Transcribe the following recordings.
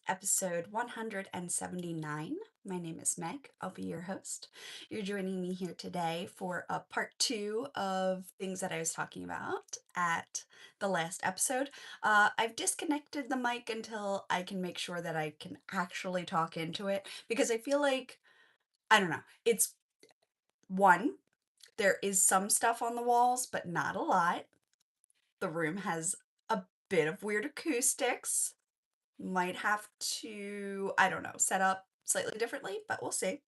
episode 179. My name is Meg. I'll be your host. You're joining me here today for a part two of things that I was talking about at the last episode. I've disconnected the mic until I can make sure that I can actually talk into it because I feel like, I don't know, it's one, there is some stuff on the walls, but not a lot. The room has a bit of weird acoustics. Might have to, I don't know, set up slightly differently, but we'll see.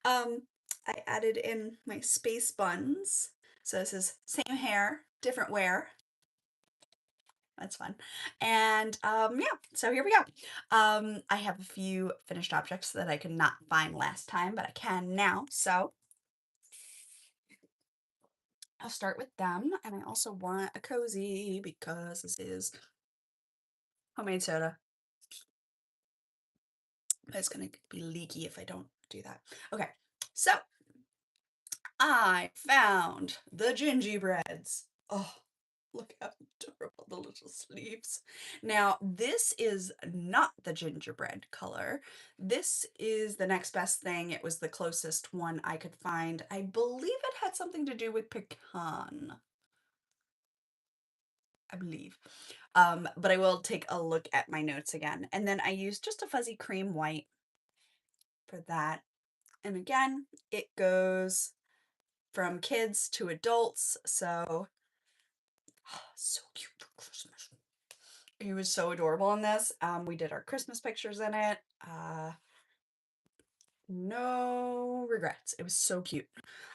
Um, I added in my space buns. So this is same hair, different wear. That's fun. And yeah, so here we go. I have a few finished objects that I could not find last time, but I can now. So I'll start with them. And I also want a cozy because this is homemade soda. It's gonna be leaky if I don't do that. Okay, so I found the gingerbreads. Oh, look how adorable the little sleeves. Now, this is not the gingerbread color. This is the next best thing. It was the closest one I could find. I believe it had something to do with pecan. I believe. But I will take a look at my notes again. And then I used just a fuzzy cream white for that. And again, it goes from kids to adults. So, so cute for Christmas. He was so adorable in this. We did our Christmas pictures in it. No regrets. It was so cute.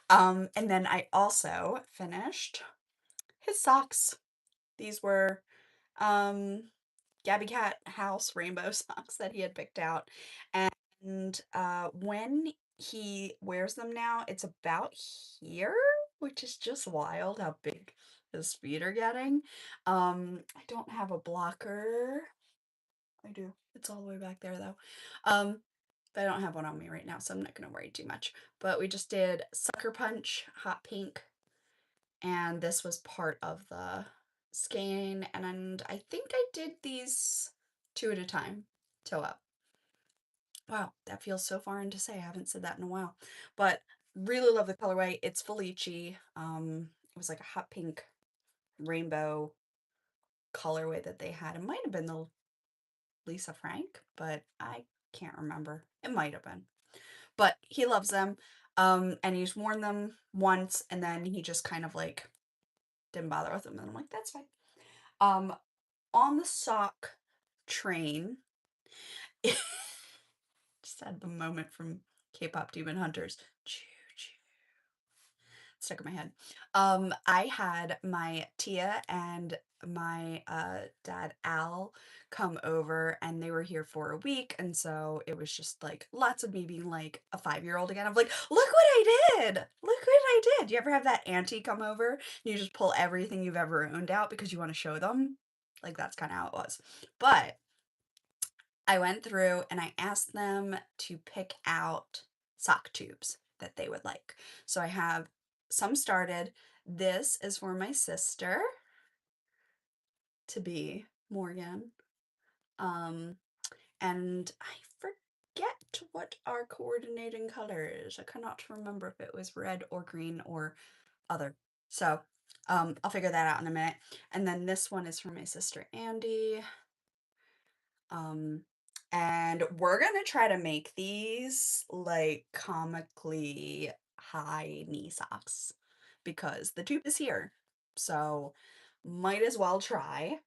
And then I also finished his socks. These were um Gabby Cat House rainbow socks that he had picked out. And when he wears them now, it's about here, which is just wild how big his feet are getting. I don't have a blocker. I do. It's all the way back there though. But I don't have one on me right now, so I'm not gonna worry too much. But we just did Sucker Punch, hot pink, and this was part of the skein, and I think I did these two at a time, toe up. Wow, that feels so foreign to say. I haven't said that in a while. But really love the colorway. It's Felici. It was like a hot pink rainbow colorway that they had. It might have been the Lisa Frank, but I can't remember. It might have been. But he loves them. And he's worn them once and then he just kind of like didn't bother with them. And I'm like, that's fine. Um, on the sock train, just had the moment from K-pop Demon Hunters. Choo choo. Stuck in my head. I had my Tia and my dad Al come over and they were here for a week and so it was just like lots of me being like a 5-year-old again. I'm like, look what I did! Look what I did! You ever have that auntie come over and you just pull everything you've ever owned out because you want to show them? Like that's kind of how it was. But I went through and I asked them to pick out sock tubes that they would like. So I have some started. This is for my sister to be Morgan. Um, and I forget what our coordinating color is. I cannot remember if it was red or green or other. So I'll figure that out in a minute. And then this one is for my sister Andy. Um, and we're gonna try to make these like comically high knee socks because the tube is here. So might as well try.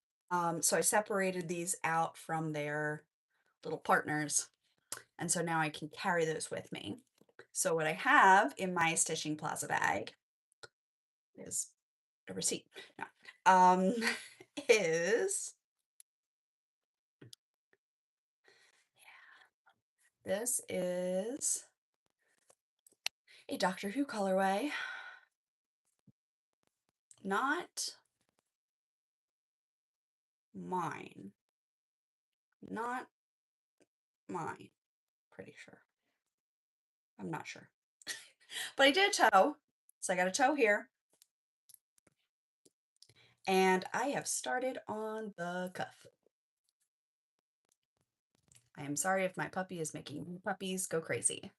So I separated these out from their little partners. And so now I can carry those with me. So what I have in my Stitching Plaza bag is a receipt. No. Is this is a Doctor Who colorway. Not mine. Not mine. Pretty sure. I'm not sure. But I did a toe. So I got a toe here. And I have started on the cuff. I am sorry if my puppy is making puppies go crazy.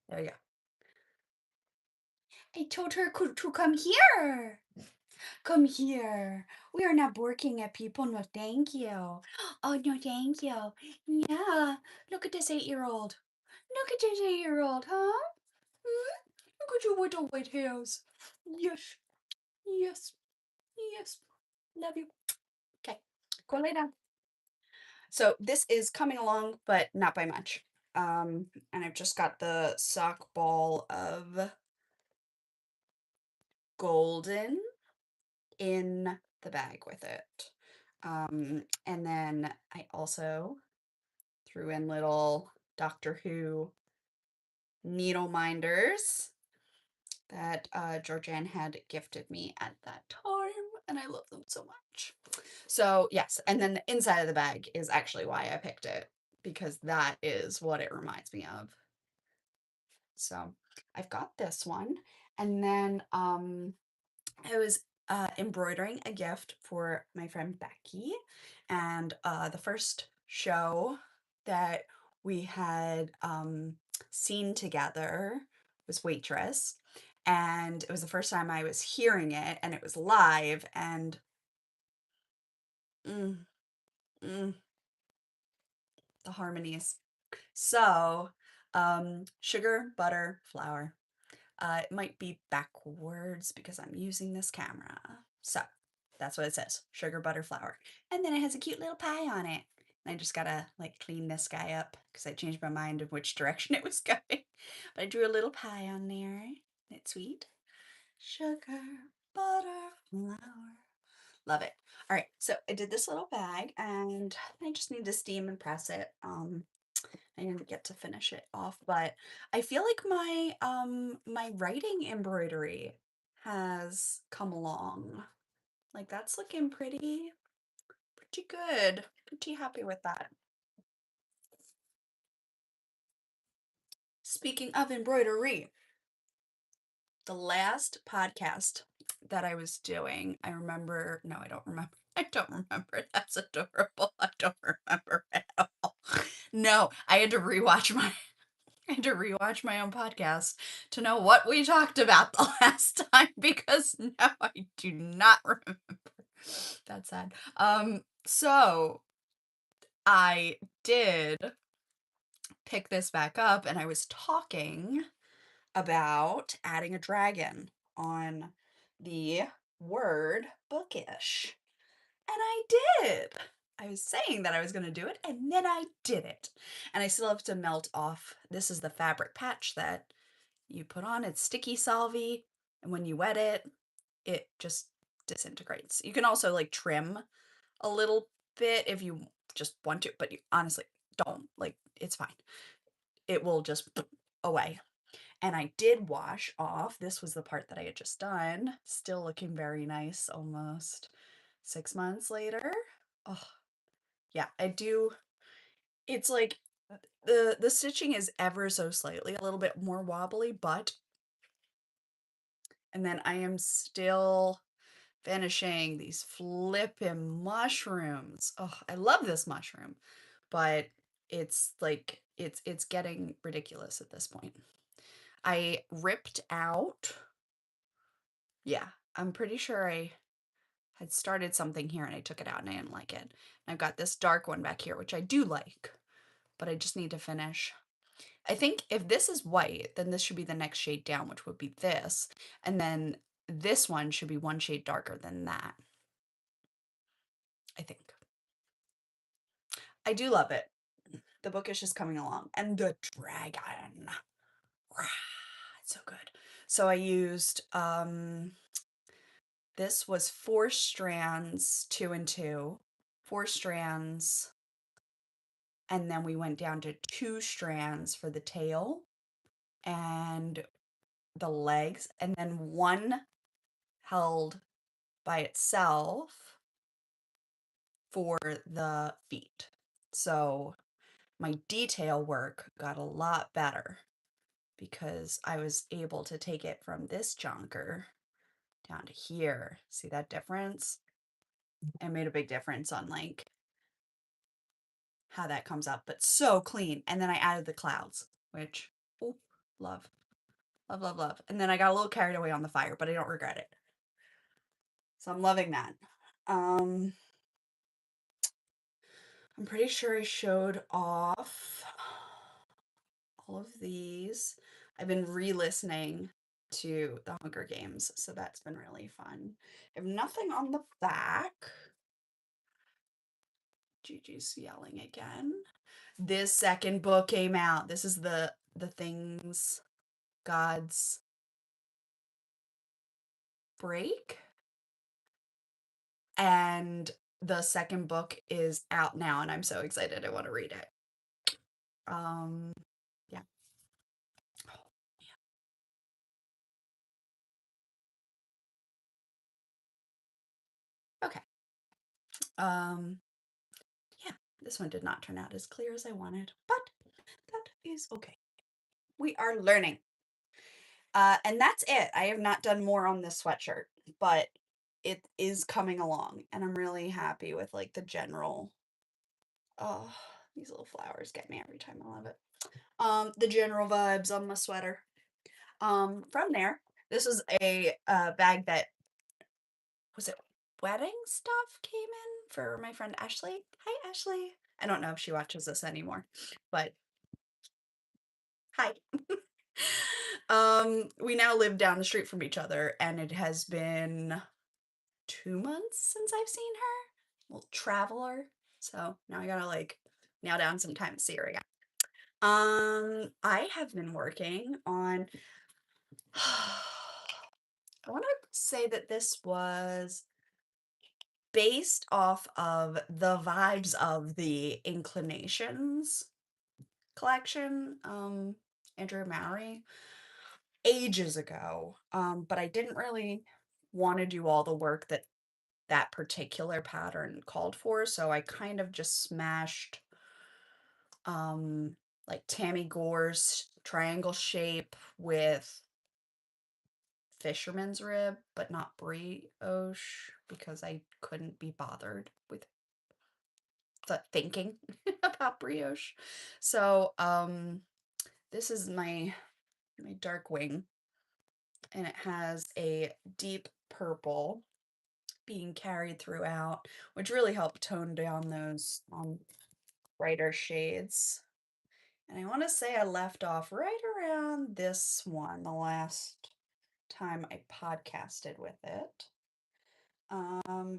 There you go. I told her to come here. Come here. We are not barking at people. No, thank you. Oh, no, thank you. Yeah. Look at this 8-year-old. Look at this 8-year-old, huh? Hmm? Look at your little white hairs. Yes. Yes. Yes. Love you. Okay. Go lay down. So this is coming along, but not by much. And I've just got the sock ball of golden in the bag with it. And then I also threw in little Doctor Who needle minders that Georgianne had gifted me at that time, and I love them so much. So, yes, and then the inside of the bag is actually why I picked it, because that is what it reminds me of. So, I've got this one, and then I was embroidering a gift for my friend Becky, and the first show that we had seen together was Waitress, and it was the first time I was hearing it, and it was live, and mm, mm, the harmonies. So, sugar, butter, flour. It might be backwards because I'm using this camera. So that's what it says, sugar, butter, flour. And then it has a cute little pie on it. And I just gotta like clean this guy up because I changed my mind of which direction it was going. But I drew a little pie on there. Isn't it sweet? Sugar, butter, flour. Love it. All right, so I did this little bag and I just need to steam and press it. I didn't get to finish it off, but I feel like my writing embroidery has come along. Like that's looking pretty good. Pretty happy with that. Speaking of embroidery, the last podcast that I was doing, I remember, no, I don't remember. I don't remember. That's adorable. I don't remember at all. No, I had to rewatch my I had to rewatch my own podcast to know what we talked about the last time because now I do not remember. That's sad. So I did pick this back up and I was talking about adding a dragon on the word bookish. And I did. I was saying that I was going to do it, and then I did it. And I still have to melt off. This is the fabric patch that you put on. It's sticky solvy, and when you wet it, it just disintegrates. You can also like trim a little bit if you just want to, but you honestly don't. Like, it's fine. It will just away. And I did wash off. This was the part that I had just done. Still looking very nice almost 6 months later. Oh, yeah, I do. It's like the stitching is ever so slightly a little bit more wobbly, but and then I am still finishing these flippin' mushrooms. Oh, I love this mushroom, but it's like it's getting ridiculous at this point. I ripped out, yeah, I'm pretty sure I had started something here and I took it out and I didn't like it. And I've got this dark one back here, which I do like, but I just need to finish. I think if this is white, then this should be the next shade down, which would be this. And then this one should be one shade darker than that, I think. I do love it. The bookish is coming along. And the dragon. Rah, it's so good. So I used this was 4 strands, 2 and 2, 4 strands, and then we went down to 2 strands for the tail and the legs, and then one held by itself for the feet. So my detail work got a lot better because I was able to take it from this jonker down to here. See that difference? It made a big difference on like how that comes up, but so clean. And then I added the clouds, which, oh, love, love, love, love. And then I got a little carried away on the fire, but I don't regret it. So I'm loving that. I'm pretty sure I showed off all of these. I've been re-listening to the Hunger Games, so that's been really fun. I have nothing on the back. Gigi's yelling again. This second book came out. This is the Things Gods Break. And the second book is out now, and I'm so excited. I want to read it. Yeah. Oh, yeah. Okay. Yeah, this one did not turn out as clear as I wanted, but that is okay. We are learning. And that's it. I have not done more on this sweatshirt, but it is coming along, and I'm really happy with like the general. Oh, these little flowers get me every time. I love it. The general vibes on my sweater. From there, this was a bag that was it wedding stuff came in for my friend Ashley. Hi, Ashley. I don't know if she watches this anymore, but hi. We now live down the street from each other, and it has been 2 months since I've seen her. Little traveler. So now I gotta like nail down some time to see her again. I have been working on I want to say that this was based off of the vibes of the Inclinations collection, Andrew Mowry, ages ago. But I didn't really want to do all the work that that particular pattern called for, so I kind of just smashed um like Tammy Gore's triangle shape with fisherman's rib, but not brioche because I couldn't be bothered with the thinking about brioche. So, this is my dark wing, and it has a deep purple being carried throughout, which really helped tone down those brighter shades. And I want to say I left off right around this one the last time I podcasted with it.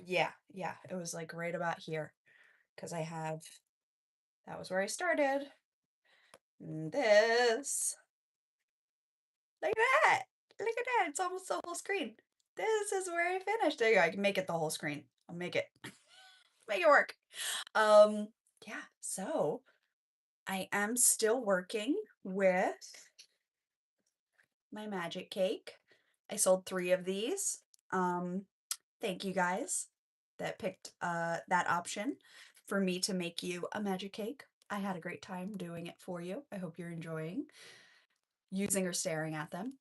Yeah, it was like right about here because that was where I started. This, look at that, look at that, it's almost the whole screen. This is where I finished. There you go, I can make it the whole screen. I'll make it, make it work. Um, yeah, so I am still working with my magic cake. I sold 3 of these. Um, Thank you guys that picked that option for me to make you a magic cake. I had a great time doing it for you. I hope you're enjoying using or staring at them.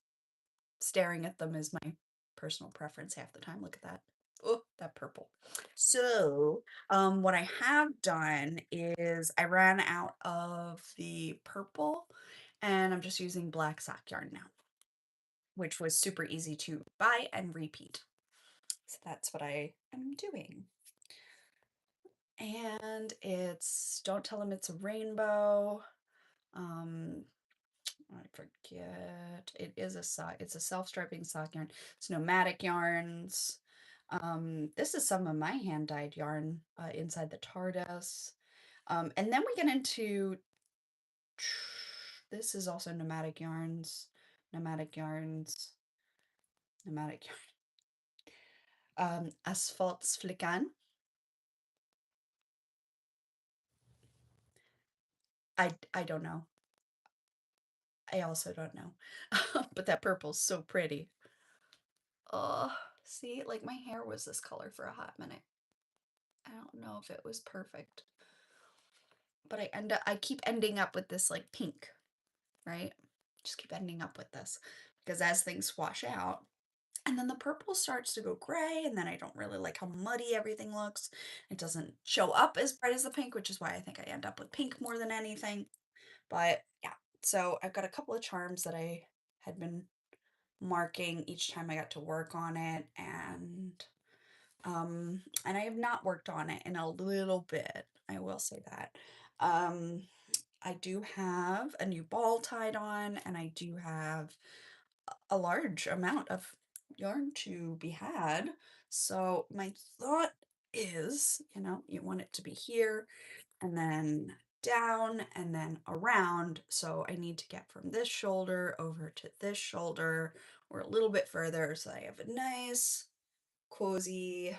Staring at them is my personal preference half the time. Look at that. Oh, that purple. So, what I have done is I ran out of the purple and I'm just using black sock yarn now, which was super easy to buy and repeat. So that's what I am doing. And it's Don't Tell Them It's a Rainbow. Um, I forget. It is a sock. It's a self-striping sock yarn. It's Nomadic Yarns. This is some of my hand-dyed yarn inside the TARDIS. And then we get into this is also Nomadic Yarns. Nomadic Yarns. Nomadic Yarn. Asfaltsflickern. I don't know. I also don't know. But that purple's so pretty. Oh, see, like my hair was this color for a hot minute. I don't know if it was perfect. But I keep ending up with this like pink, right? Just keep ending up with this because as things wash out, And then the purple starts to go gray, and then I don't really like how muddy everything looks. It doesn't show up as bright as the pink, which is why I think I end up with pink more than anything. But yeah, so I've got a couple of charms that I had been marking each time I got to work on it, and I have not worked on it in a little bit. I will say that. Um, I do have a new ball tied on, and I do have a large amount of yarn to be had. So my thought is, you want it to be here and then down and then around. So I need to get from this shoulder over to this shoulder or a little bit further so I have a nice, cozy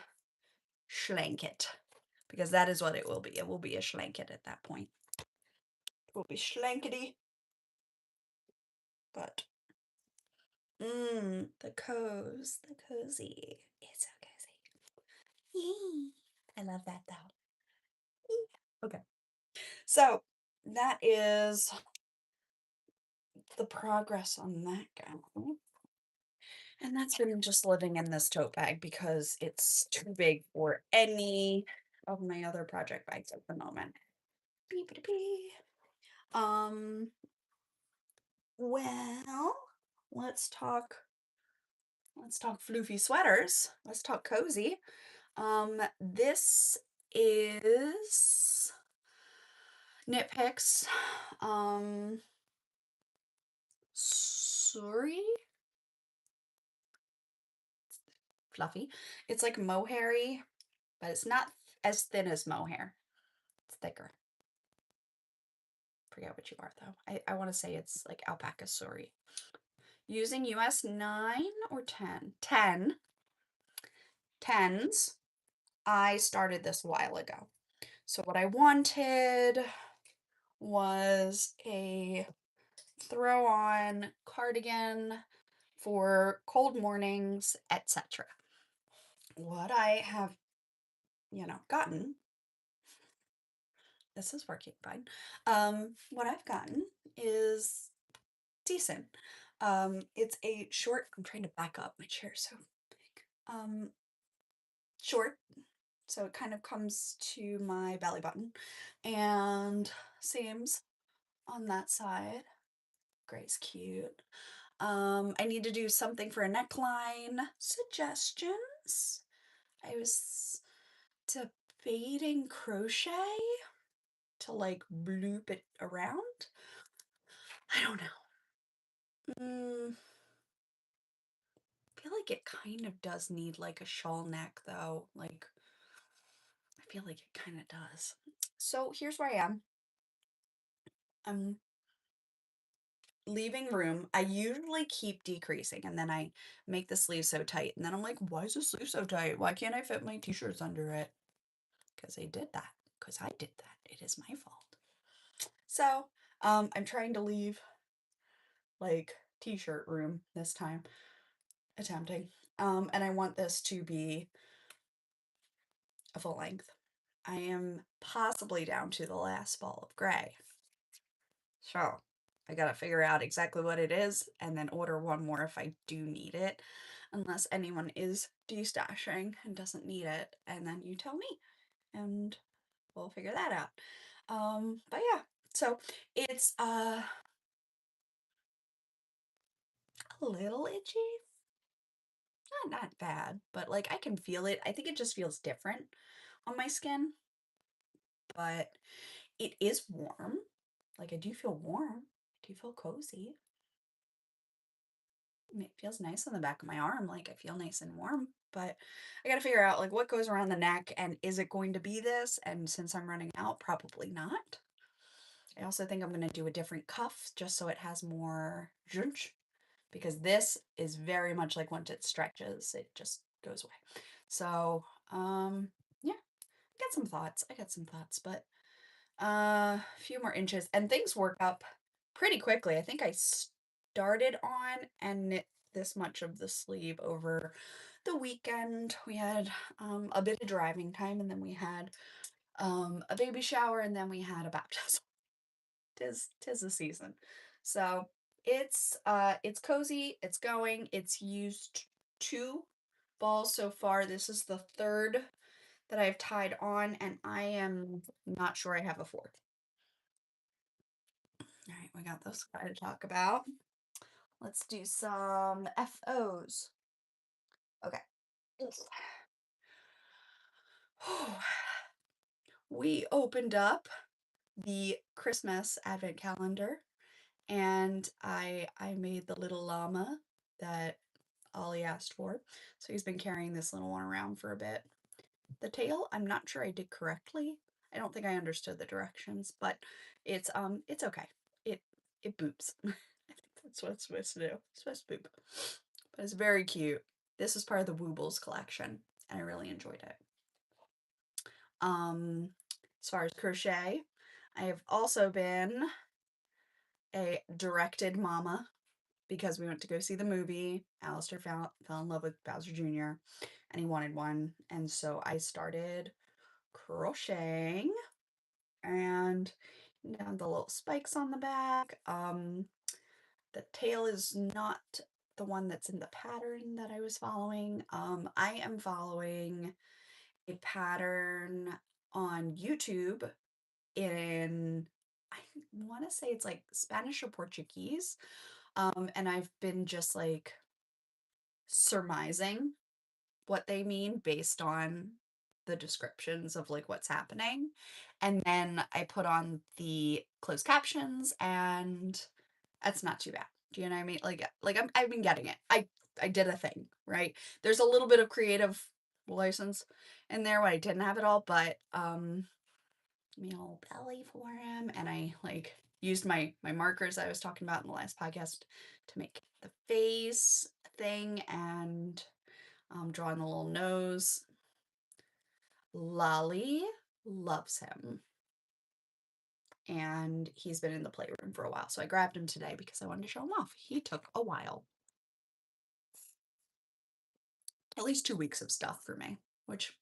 schlanket because that is what it will be. It will be a schlanket at that point. It will be schlankety, but the cozy. It's so cozy. Yee. I love that though. Yee. Okay. So that is the progress on that gown. And that's been just living in this tote bag because it's too big for any of my other project bags at the moment. Beep, beep, beep. Um, well, let's talk floofy sweaters. Let's talk cozy. This is Knit Picks. Sorry, fluffy. It's like mohairy, but it's not as thin as mohair. It's thicker. Forget what you are though. I want to say it's like alpaca suri. Using US 9 or 10? 10. Tens. I started this a while ago. So what I wanted was a throw on cardigan for cold mornings, etc. What I have, gotten, this is working fine. What I've gotten is decent. It's a short, I'm trying to back up, my chair's so big. Short, so it kind of comes to my belly button and seams on that side. Gray's cute. I need to do something for a neckline. Suggestions? I was debating crochet to like bloop it around. I don't know. I feel like it kind of does need like a shawl neck though. Like, I feel like it kind of does. So here's where I am. I'm leaving room. I usually keep decreasing and then I make the sleeve so tight. And then I'm like, why is the sleeve so tight? Why can't I fit my t-shirts under it? Because I did that. Because I did that. It is my fault. So, I'm trying to leave like t-shirt room this time. Attempting. And I want this to be a full length. I am possibly down to the last ball of gray. So I gotta figure out exactly what it is and then order one more if I do need it, unless anyone is destashing and doesn't need it, and then you tell me and we'll figure that out. But yeah, so it's a little itchy. Not bad, but like I can feel it. I think it just feels different on my skin, but it is warm. Like I do feel warm. I do feel cozy. It feels nice on the back of my arm. Like I feel nice and warm, but I got to figure out like what goes around the neck and is it going to be this? And since I'm running out, probably not. I also think I'm going to do a different cuff just so it has more zhunch because this is very much like once it stretches, it just goes away. So, yeah, I got some thoughts, but a few more inches and things work up pretty quickly. I think I started on and knit this much of the sleeve over the weekend. We had a bit of driving time and then we had a baby shower and then we had a baptism. Tis the season. So it's cozy, it's going, it's used 2 balls so far. This is the third that I've tied on, and I am not sure I have a fourth. All right, we got those guy to talk about. Let's do some FOs. Okay. We opened up the Christmas advent calendar, and I made the little llama that Ollie asked for. So he's been carrying this little one around for a bit. The tail, I'm not sure I did correctly. I don't think I understood the directions, but it's okay. It it boops. I think that's what it's supposed to do. It's supposed to boop. But it's very cute. This is part of the Woobles collection, and I really enjoyed it. As far as crochet, I have also been a directed mama because we went to go see the movie. Alistair fell in love with Bowser Jr. and he wanted one. And so I started crocheting and down the little spikes on the back. The tail is not the one that's in the pattern that I was following. I am following a pattern on YouTube in, I want to say it's like Spanish or Portuguese. And I've been just like surmising what they mean based on the descriptions of like what's happening. And then I put on the closed captions and that's not too bad. Do you know what I mean? I've been getting it. I did a thing, right? There's a little bit of creative license in there when I didn't have it all, but me a little belly for him, and I like used my markers I was talking about in the last podcast to make the face thing and drawing the little nose. Lolly loves him, and he's been in the playroom for a while, so I grabbed him today because I wanted to show him off. He took a while, at least 2 weeks of stuff for me, which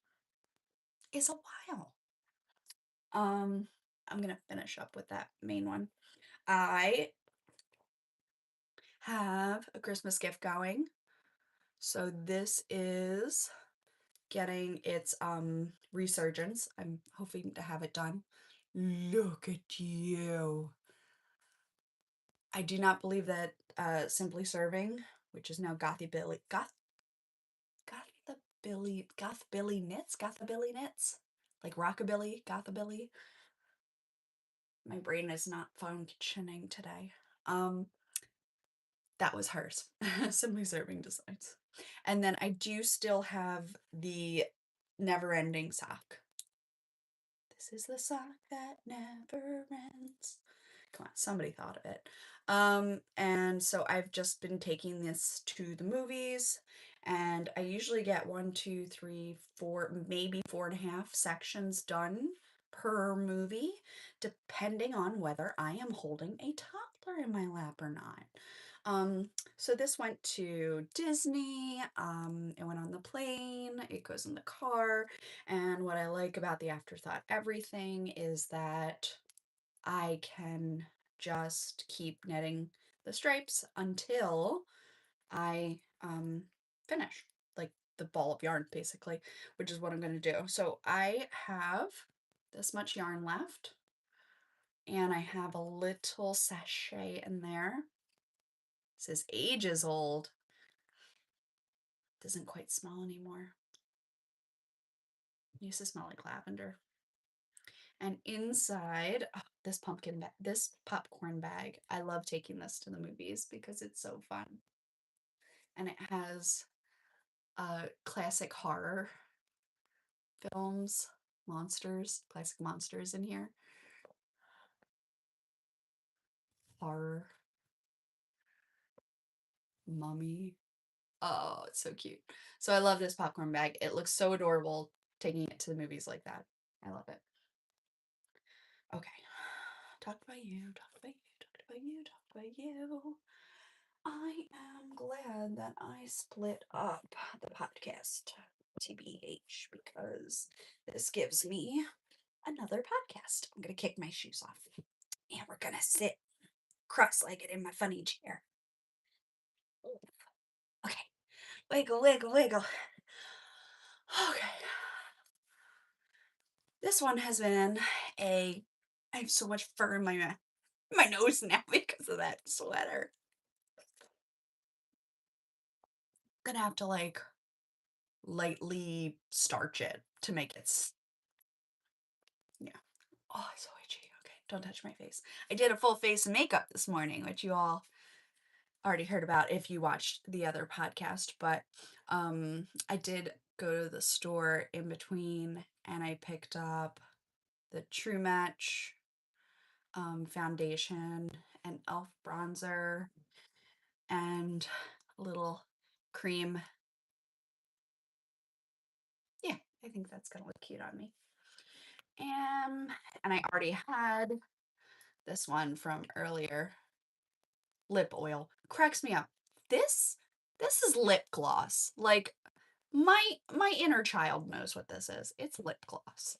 is a while. I'm gonna finish up with that main one. I have a Christmas gift going. So this is getting its resurgence. I'm hoping to have it done. Look at you. I do not believe that Simply Serving, which is now Gothy Billy Goth Billy Knits, like Rockabilly, Gothabilly. My brain is not functioning today. That was hers. Simply Serving Designs. And then I do still have the Never Ending sock. This is the sock that never ends. Come on, somebody thought of it. And so I've just been taking this to the movies, and I usually get 1, 2, 3, 4, maybe 4.5 sections done per movie, depending on whether I am holding a toddler in my lap or not. So this went to Disney, it went on the plane, it goes in the car, and what I like about the Afterthought Everything is that I can just keep knitting the stripes until I finish, like the ball of yarn basically, which is what I'm going to do. So I have this much yarn left, and I have a little sachet in there. It says ages old. Doesn't quite smell anymore. It used to smell like lavender. And inside, oh, this popcorn bag, I love taking this to the movies because it's so fun. And it has classic horror films, classic monsters in here. Horror, Mummy. Oh, it's so cute. So I love this popcorn bag. It looks so adorable taking it to the movies like that. I love it. Okay. Talked about you, talked about you, talked about you, talked about you. I am glad that I split up the podcast, TBH, because this gives me another podcast. I'm going to kick my shoes off and we're going to sit cross legged in my funny chair. Okay, Wiggle, wiggle, wiggle. Okay. This one has been a I have so much fur in my nose now because of that sweater. Gonna have to like lightly starch it to make it yeah. Oh, it's so itchy. Okay, don't touch my face. I did a full face of makeup this morning, which you all already heard about if you watched the other podcast, but I did go to the store in between and I picked up the True Match foundation and elf bronzer and a little cream. Yeah, I think that's gonna look cute on me. And I already had this one from earlier, lip oil. Cracks me up. This is lip gloss. Like my inner child knows what this is. It's lip gloss.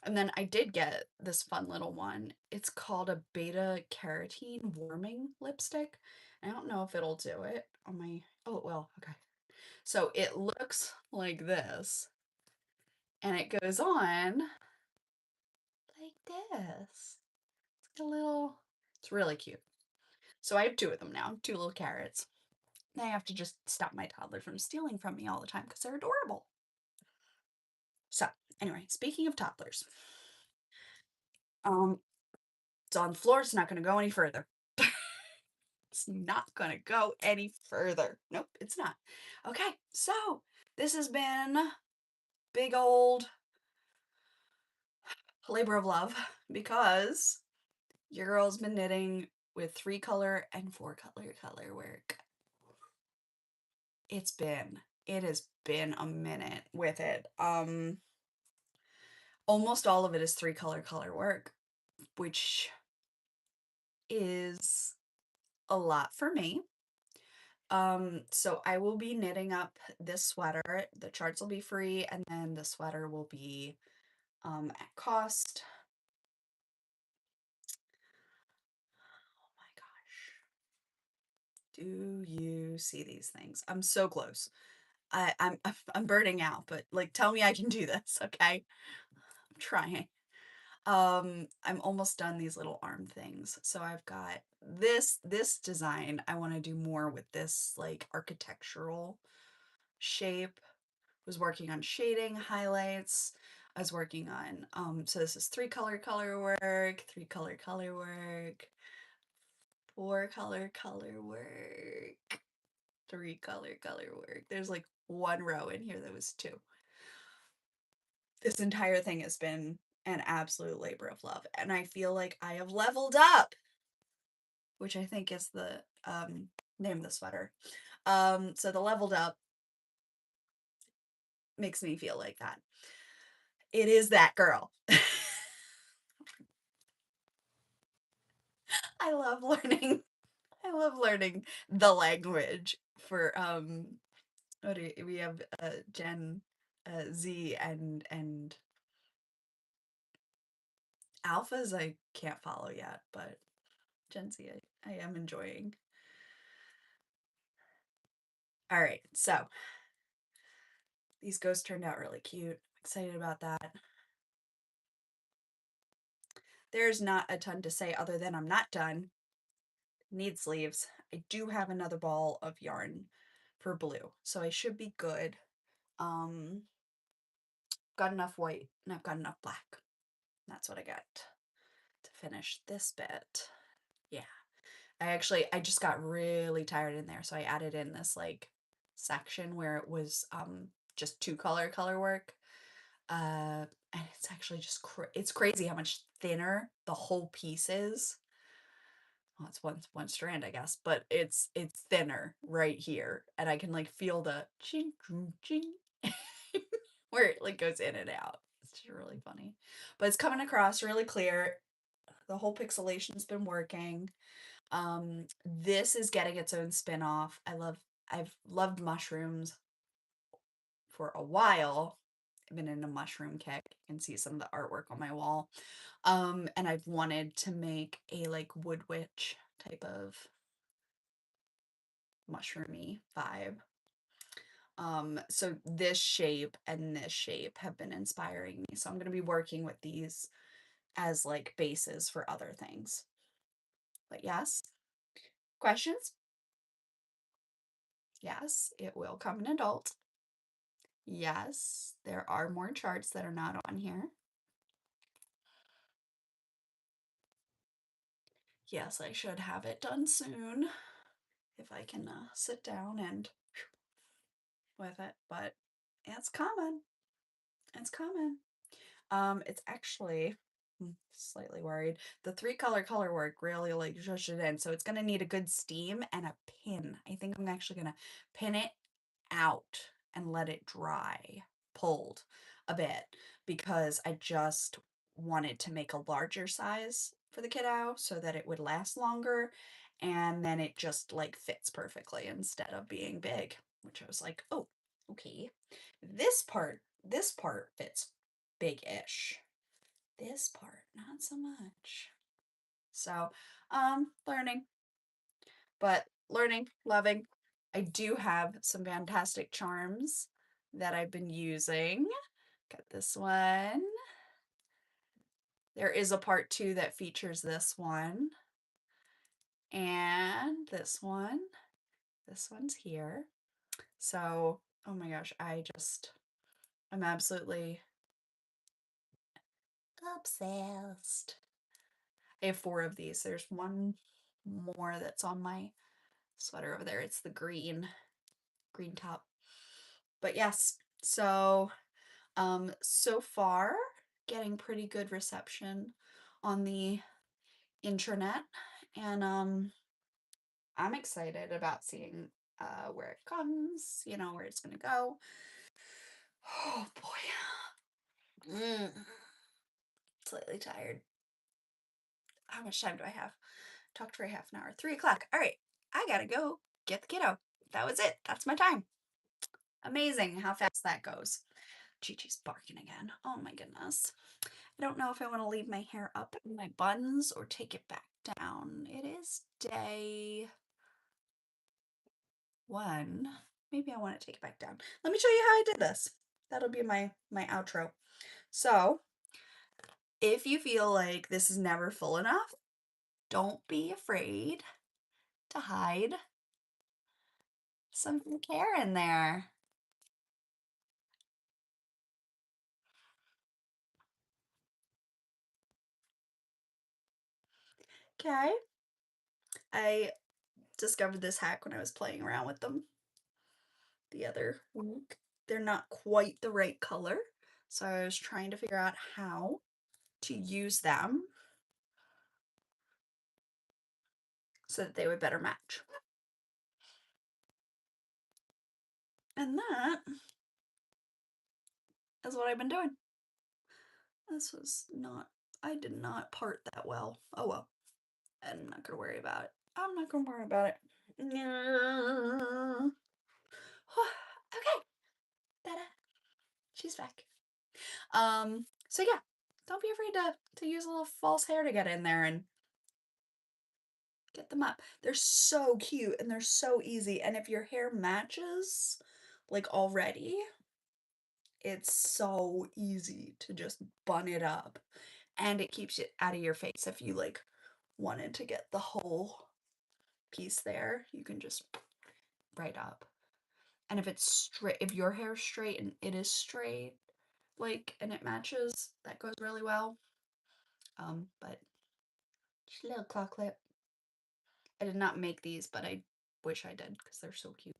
And then I did get this fun little one. It's called a beta carotene warming lipstick. I don't know if it'll do it on my oh it will. Okay. So it looks like this and it goes on like this. It's a little it's really cute. So I have two of them now, two little carrots. I have to just stop my toddler from stealing from me all the time because they're adorable. So, anyway, speaking of toddlers, um, it's on the floor. It's not going to go any further. It's not going to go any further. Nope, it's not. Okay, so this has been big old labor of love because your girl's been knitting with 3-color and 4-color work. It has been a minute with it. Almost all of it is 3-color work, which is a lot for me. So I will be knitting up this sweater. The charts will be free, and then the sweater will be at cost. Oh my gosh. Do you see these things? I'm so close. I'm burning out, but like tell me I can do this, okay? I'm trying. I'm almost done these little arm things. So I've got this design. I want to do more with this like architectural shape. Was working on shading, highlights. I was working on so this is 3-color work, 3-color work, 4-color work, 3-color work. There's like one row in here that was two. This entire thing has been an absolute labor of love, and I feel like I have leveled up, which I think is the name of the sweater. So the leveled up makes me feel like that. It is that girl. I love learning. I love learning the language for what do we have Gen Z and alphas I can't follow yet, but Gen Z I am enjoying. All right, so these ghosts turned out really cute. Excited about that. There's not a ton to say other than I'm not done. Need sleeves. I do have another ball of yarn for blue, so I should be good. Got enough white and I've got enough black. That's what I got to finish this bit. Yeah. I just got really tired in there, so I added in this like section where it was just 2-color work. And it's actually just it's crazy how much thinner the whole piece is. Well, it's one strand, I guess, but it's thinner right here, and I can like feel the ching ching where it like goes in and out. It's just really funny, but it's coming across really clear. The whole pixelation's been working. This is getting its own spin-off. I've loved mushrooms for a while. I've been in a mushroom kick. You can see some of the artwork on my wall. And I've wanted to make a like wood witch type of mushroomy vibe. So this shape and this shape have been inspiring me. So I'm going to be working with these as like bases for other things. But yes, questions? Yes, it will come in adult. Yes, there are more charts that are not on here. Yes, I should have it done soon if I can sit down and with it, but it's coming. It's coming. It's actually slightly worried. The three color work really like zhuzhed it in, so it's gonna need a good steam and a pin. I think I'm actually gonna pin it out and let it dry, pulled a bit, because I just wanted to make a larger size for the kiddo so that it would last longer, and then it just like fits perfectly instead of being big, which I was like, oh, okay. This part fits big-ish. This part, not so much. So, learning, but learning, loving. I do have some fantastic charms that I've been using. Got this one. There is a part 2 that features this one. And this one. This one's here. So, oh my gosh, I'm absolutely obsessed. I have 4 of these. There's one more that's on my sweater over there. It's the green top. But yes, so far getting pretty good reception on the intranet, and I'm excited about seeing where it comes, where it's gonna go. Oh boy. Slightly tired. How much time do I have? Talked for a half an hour. 3 o'clock. All right, I gotta go get the kiddo. That was it. That's my time. Amazing how fast that goes. Chi-Chi's barking again. Oh my goodness. I don't know if I want to leave my hair up in my buns or take it back down. It is day 1. Maybe I want to take it back down. Let me show you how I did this. That'll be my outro. So, if you feel like this is never full enough, don't be afraid to hide some hair in there. Okay. I discovered this hack when I was playing around with them the other week. They're not quite the right color, so I was trying to figure out how to use them so that they would better match. And that is what I've been doing. This was not, I did not part that well. Oh well. I'm not gonna worry about it. I'm not gonna worry about it. Okay. Ta-da. She's back. So yeah, don't be afraid to use a little false hair to get in there and get them up. They're so cute and they're so easy. And if your hair matches like already, it's so easy to just bun it up. And it keeps it out of your face if you like wanted to get the whole piece there. You can just right up. And if it's straight, if your hair's straight and it is straight, like, and it matches, that goes really well. But just a little claw clip. I did not make these, but I wish I did because they're so cute.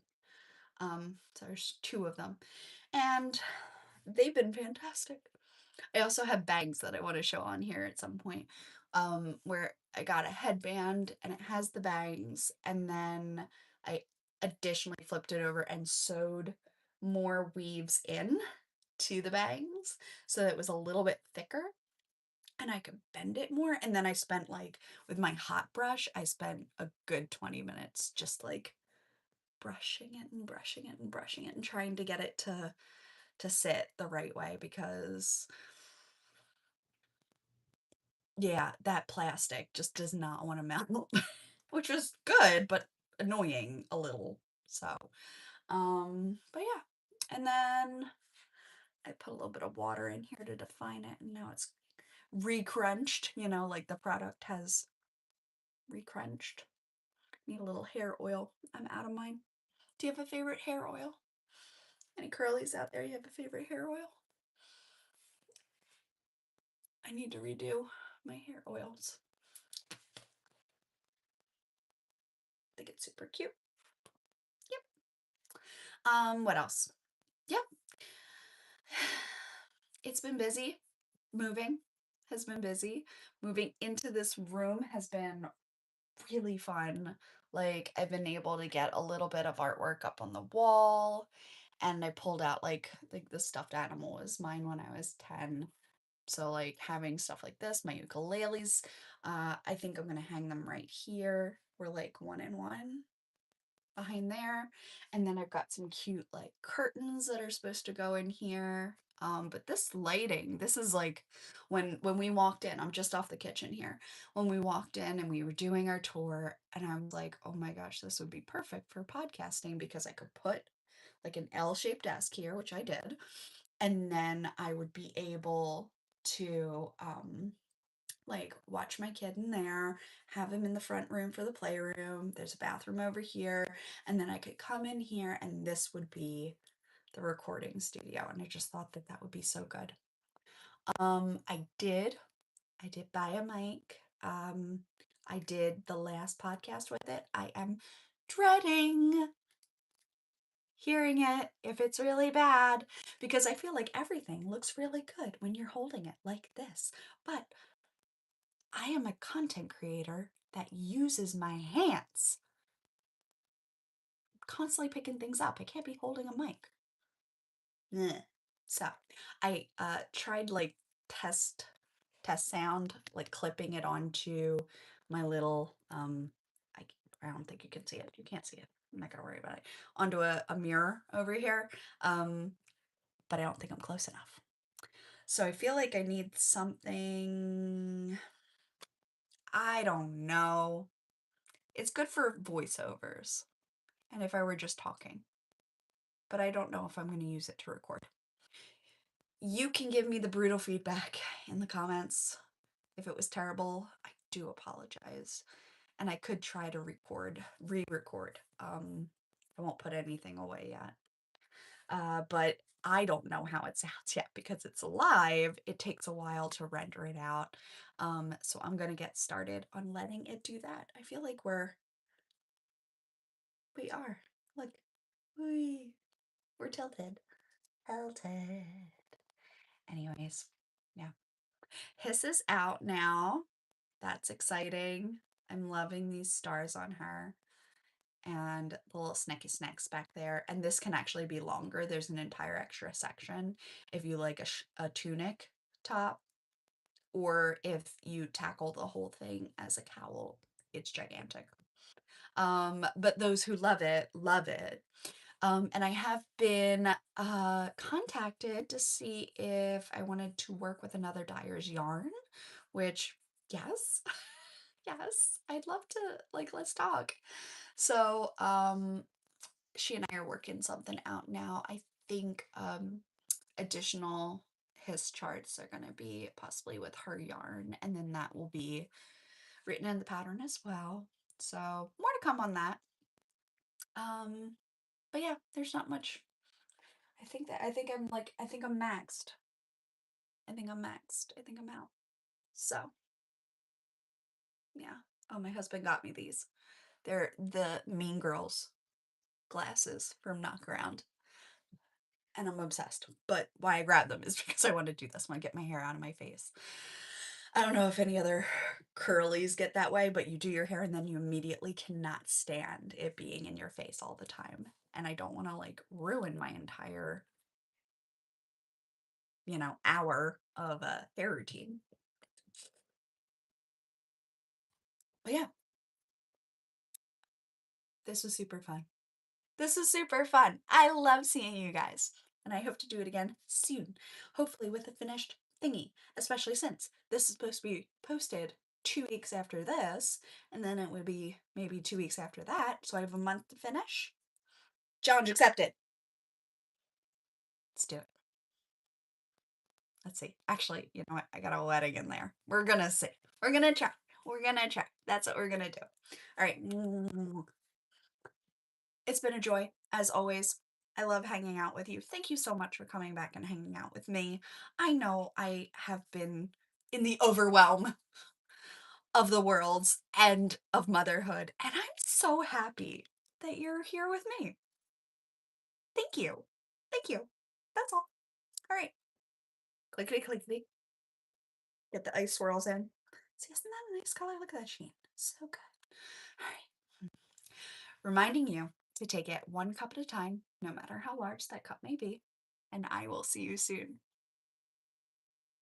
So there's 2 of them, and they've been fantastic. I also have bags that I want to show on here at some point, where I got a headband and it has the bangs, and then I additionally flipped it over and sewed more weaves in to the bangs so that it was a little bit thicker and I could bend it more. And then I spent like with my hot brush, I spent a good 20 minutes just like brushing it and brushing it and brushing it and trying to get it to sit the right way because yeah, that plastic just does not want to melt, which was good but annoying a little. So, But yeah. And then I put a little bit of water in here to define it, and now it's recrunched, like the product has recrunched. Need a little hair oil. I'm out of mine. Do you have a favorite hair oil? Any curlies out there? You have a favorite hair oil? I need to redo my hair oils. I think it's super cute. Yep. What else? Yep. It's been busy. Moving has been busy. Moving into this room has been really fun. Like, I've been able to get a little bit of artwork up on the wall, and I pulled out like the stuffed animal was mine when I was 10. So like having stuff like this, my ukuleles, I think I'm gonna hang them right here. We're like one in one behind there. And then I've got some cute like curtains that are supposed to go in here. But this lighting, this is like when we walked in, I'm just off the kitchen here. When we walked in and we were doing our tour, and I was like, oh my gosh, this would be perfect for podcasting because I could put like an L-shaped desk here, which I did, and then I would be able to like watch my kid in there, have him in the front room for the playroom. There's a bathroom over here, and then I could come in here and this would be the recording studio, and I just thought that that would be so good. I did buy a mic. I did the last podcast with it. I am dreading hearing it if it's really bad because I feel like everything looks really good when you're holding it like this. But I am a content creator that uses my hands, constantly picking things up. I can't be holding a mic. Ugh. So I tried like test test sound, like clipping it onto my little I, I don't think you can see it. You can't see it. I'm not gonna worry about it. Onto a mirror over here. But I don't think I'm close enough. So I feel like I need something, I don't know. It's good for voiceovers and if I were just talking, but I don't know if I'm going to use it to record. You can give me the brutal feedback in the comments. If it was terrible, I do apologize. And I could try to re-record. I won't put anything away yet. But I don't know how it sounds yet because it's live. It takes a while to render it out. So I'm gonna get started on letting it do that. I feel like we are. Look, we're tilted. Tilted. Anyways, yeah. Hiss is out now. That's exciting. I'm loving these stars on her. And the little snacky snacks back there. And this can actually be longer. There's an entire extra section if you like a tunic top, or if you tackle the whole thing as a cowl. It's gigantic. But those who love it, love it. And I have been contacted to see if I wanted to work with another dyer's yarn, which, yes, yes, I'd love to, like, let's talk. So, she and I are working something out now. I think additional his charts are going to be possibly with her yarn, and then that will be written in the pattern as well. So more to come on that. Um, but yeah, there's not much. I think I'm maxed. I think I'm maxed. I think I'm out. So yeah. Oh, my husband got me these. They're the Mean Girls glasses from Knockaround, and I'm obsessed. But why I grabbed them is because I want to do this. I want to get my hair out of my face. I don't know if any other curlies get that way, but you do your hair and then you immediately cannot stand it being in your face all the time. And I don't want to like ruin my entire, hour of a hair routine. But yeah, this was super fun. This is super fun. I love seeing you guys. And I hope to do it again soon. Hopefully with a finished thingy, especially since this is supposed to be posted 2 weeks after this, and then it would be maybe 2 weeks after that. So I have a month to finish. Challenge accepted. Let's do it. Let's see. Actually, you know what? I got a wedding in there. We're gonna see. We're gonna try. We're gonna try. That's what we're gonna do. All right. It's been a joy, as always. I love hanging out with you. Thank you so much for coming back and hanging out with me. I know I have been in the overwhelm of the worlds and of motherhood, and I'm so happy that you're here with me. Thank you. Thank you. That's all. All right. Clickety clickety. Get the ice swirls in. See, isn't that a nice color? Look at that sheen. So good. All right. Reminding you to take it one cup at a time, no matter how large that cup may be. And I will see you soon.